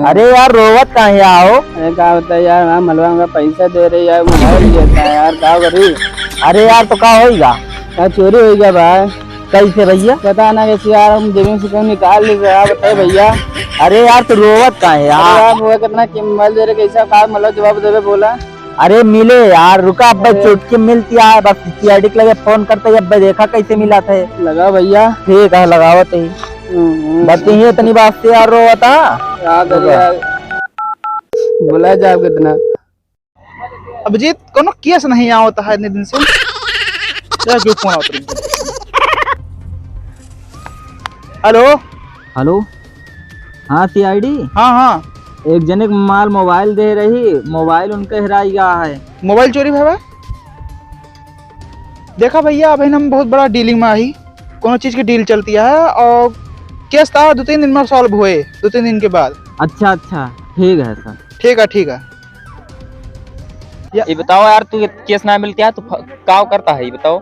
अरे यार रोवत कहाँ आओ। अरे क्या होता है यार, वहाँ मलवा में पैसा दे रहे यार, मोबाइल देता है यार, क्या करी। अरे यार तो क्या होगा, क्या चोरी हो गया भाई। कैसे भैया पता ना कैसे यार, हम जमीन से कहीं निकाल ली यार, बताए भैया। अरे यार तो रोवत कहाँ है यार। यार वो कितना मोबाइल दे रहे, कैसा कहा मतलब जवाब देवे बोला। अरे मिले यार, रुका अब चुटकी मिलती है, बस सीआईडी के लगे फोन करते अब देखा कैसे मिला था। लगा भैया, ठीक है लगावत ही बत्ती ही इतनी बात से यार रोवता याद यार बोला जाए कितना। अभिजीत कोनो केस नहीं आ होता है इतने दिन से, क्या क्यों फोन आता। हेलो हेलो, हाँ सीआईडी। हाँ हाँ, एक जने के माल मोबाइल दे रही, मोबाइल उनके हिराई गया है। मोबाइल चोरी भैया देखा भैया, अभी हम बहुत बड़ा डीलिंग में आई, कोनो चीज की डील चलती है और केस था 2-3 दिन में सॉल्व हुए, 2-3 दिन के बाद। अच्छा अच्छा ठीक है सर। ठीक है ठीक है। ये बताओ यार, तू केस ना मिलती है तो काव करता है, ये बताओ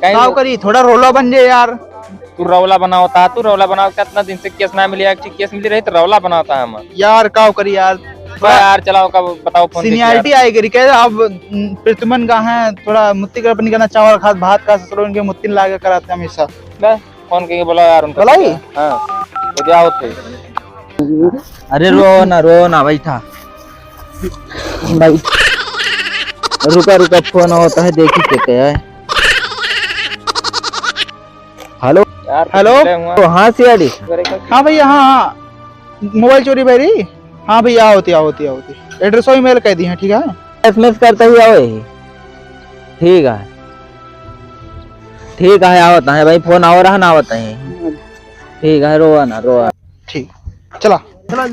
काव करी, थोड़ा रोला बन जाए यार। तू रौला बनाता है, तू रौला बनाओ, कितना दिन से केस ना मिली, केस मिली रही तो रौला बनाता है हम यार। काव करी यार, यार चलाओ का बताओ फोन। सीनियरिटी आई करी कह अब प्रतिमन का है, थोड़ा मुत्ती कर अपनी करना, चावल खाद भात का ससुर उनके मुत्ती लागे कराते हमेशा। फोन करके बोला यार उनको, बोलाई हाँ तो क्या होते। अरे रो ना बैठा भाई, रुका रुका फोन होता है, देखी कहते हैं। हेलो हेलो, तो हाँ सीआईडी। हाँ भैया, हाँ हाँ मोबाइल चोरी भाई रही। हाँ भैया होती एड्रेस और ईमेल कह दी है, ठीक है। एसएमएस करते ही आओ ही। ठीक है ठीक है, आवता है भाई, फोन आओ रहा ना आवता है। ठीक है, रोआ ना रोआ। ठीक चला चला।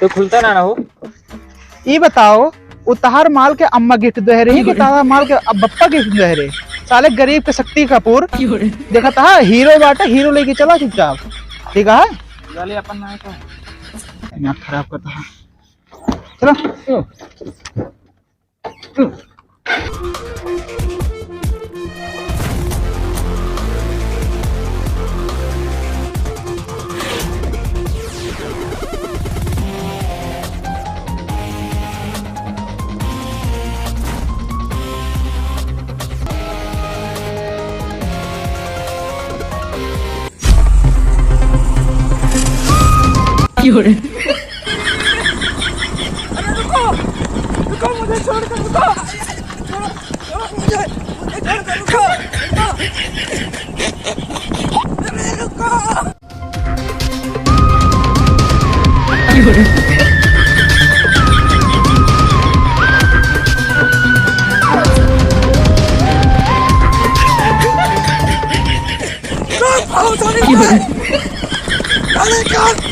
तो खुलता ना हो। ये बताओ, उतार माल के अम्मा गिफ्ट दे रही, उतार माल के अब बप्पा गिफ्ट दे रहे। साले गरीब के शक्ति कपूर देखा था, हीरो बाटे, हीरो लेके चला चुपचाप, ठीक है। दिमाग खराब करता है, चलो। मुझे छोड़कर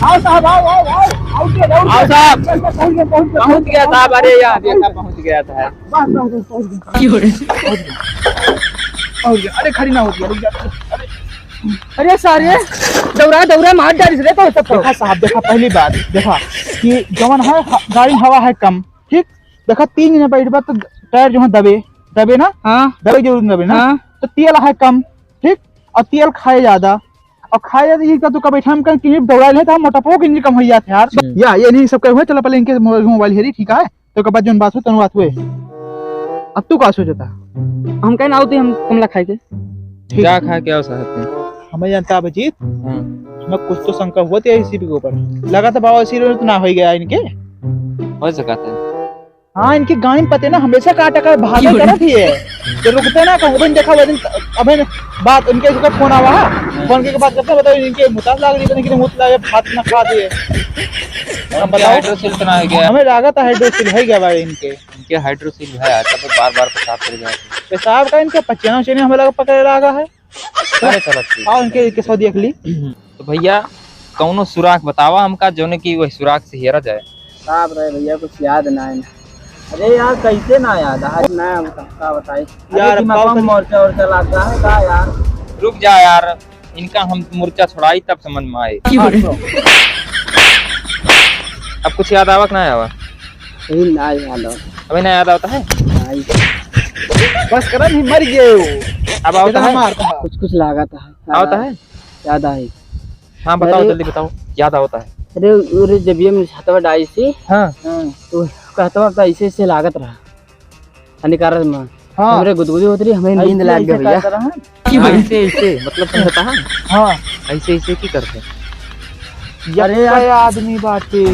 आओ साहब, आओ साहब, पहुंच गया था। अरे यार देखा, पहुंच गया था। अरे खड़ी ना होती है। अरे सारे दौरा मार डाली रे तो सब। देखा साहब, देखा पहली बात देखा कि जवन है गाड़ी हवा है कम, ठीक। देखा 3 दिन बैठ बात तो टायर जो है दबे ना, हाँ दबे जरूर दबे ना, हाँ। तो तेल है कम, ठीक। और तेल खाए ज्यादा, और खाए ज्यादा ये का तो कब बैठा हम कहीं दौड़ा ले था, मोटापो के नहीं कम हो जाते यार। या ये नहीं सब हुए, चलो पहले इनके मोबाइल हेरी, ठीक है। तो के बाद जो बात हो तनु बात हुए। अब तू का सोचता हम कहीं ना हम कमला खाए के क्या खा के आओ साहब। हमें जानता अभिजीत, हमें कुछ तो शंका हुआ थी इसी के ऊपर, लगा था बाबा इसी तो ना हो गया इनके, हो सका था। हाँ इनकी गाड़ी में पते ना हमेशा काटा कर भागा करत ही है, तो रुकते ना कहूं देखा वो दिन अबे बात उनके का फोन आवा, फोन के बाद करते बताओ इनके मुताज लाग रही कि मुत लागे हाथ ना खा दिए। हम बताओ हाइड्रोसिल तो ना हो गया, हमें लगा था हाइड्रोसिल है गया भाई इनके हाइड्रोसिल है, तब बार-बार पेशाब कर जाए। पेशाब का इनका 95 हमें लगा पकड़ लगा है। अरे चलो ठीक। और इनके सौ देख ली। तो भैया कौनो सुराग बतावा हमका, जोने की वही सुराग से हेरा जाए। साहब रहे भैया, कुछ याद ना है। अरे यार कैसे ना याद आज ना क्या बताई यार, मोर्चा और चलाता है का यार। रुक जा यार, इनका हम मोर्चा छोड़ाई तब समझ में आए। अब कुछ याद आवक ना आवा, यही ना याद हो। अभी ना याद आता है। बस करा नहीं मर गए। अब आता है मारता है। कुछ कुछ लागत है। आता है याद आई। हाँ बताओ अरे- जल्दी बताओ याद आता है अरे उरे जब ये मुझे हथवा डाई सी हाँ तो कहतवा तो ऐसे ऐसे लागत रहा हानिकारक में हाँ हमरे गुदगुदी होत रही हमें नींद लाग गई भैया। ऐसे ऐसे मतलब समझता है हाँ ऐसे ऐसे की करते अरे आदमी बाटे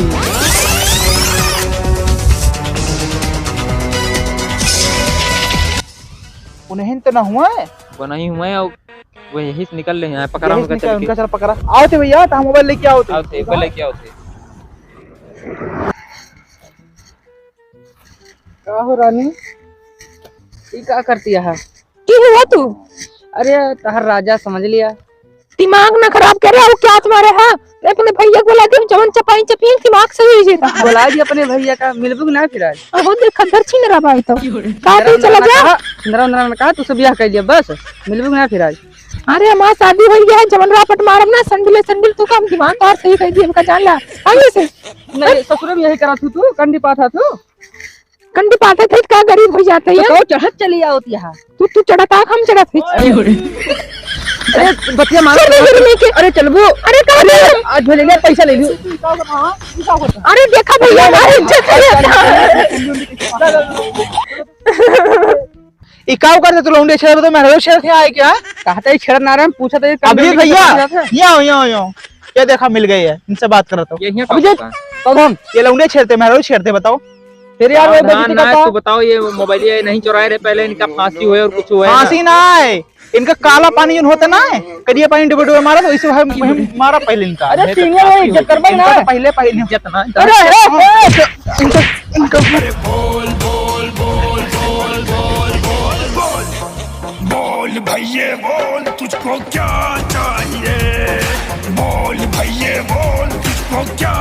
उन्हें तो ना हुआ है वो नहीं हुए और वो यही से निकल रहे हैं पकड़ा यही उनका निकल, चल उनका के चल पकड़ा आओ थे भैया तो मोबाइल लेके आओ आओ थे पहले क्या होते का हो रानी ये का करती है? की हुआ तू अरे तहर राजा समझ लिया। दिमाग ना खराब कर रहा हो क्या तुम्हारे? हाँ अपने भैया को बोला दे चमन चपाई चपिए दिमाग सही हो जाता बोला जी अपने भैया का मिलबुक ना फिर आज अब देख खदर छीन रहा भाई तो का तू चला जा। इंदिरा ने कहा तू ब्याह कर दिया बस मिलबुक ना फिर आज। अरे हमारा शादी हो गया है जमन रापट मारम ना संडिल तू काम दिमाग और सही कर दिए का जान ला आगे से नहीं ससुर में यही करा तू कंडी पाथा तू कंडी पाते थे का गरीब हो जाते है तो चढ़त चली आओ यहाँ। तू चढ़ता हम चढ़त अरे बतिया मार लेके अरे चलबो अरे का आज ले लिया पैसा ले लियो। अरे देखा भैया हमारी इज्जत इकाऊ करते तो लौंडे छेड़ तो मैं शेर थे आए क्या कहता ही छेड़ ना रहा पूछा तो अभी भैया यहाँ ये देखा मिल गई है इनसे बात कर रहा यही हूँ ये लौंडे छेड़ते मैं छेड़ते बताओ तेरे यार तू बताओ ये मोबाइल ये नहीं चुराए रहे पहले इनका फांसी हुए और कुछ हुआ फांसी ना है इनका काला पानी जो होता ना है करिया पानी डुबे डुबे मारा तो वैसे भाई मारा पहले इनका अरे सीनियर है इज्जत कर भाई ना इनका तो पहले पहले इज्जत ना अरे इनका बोल भैया बोल तुझको क्या चाहिए बोल भैया बोल तुझको क्या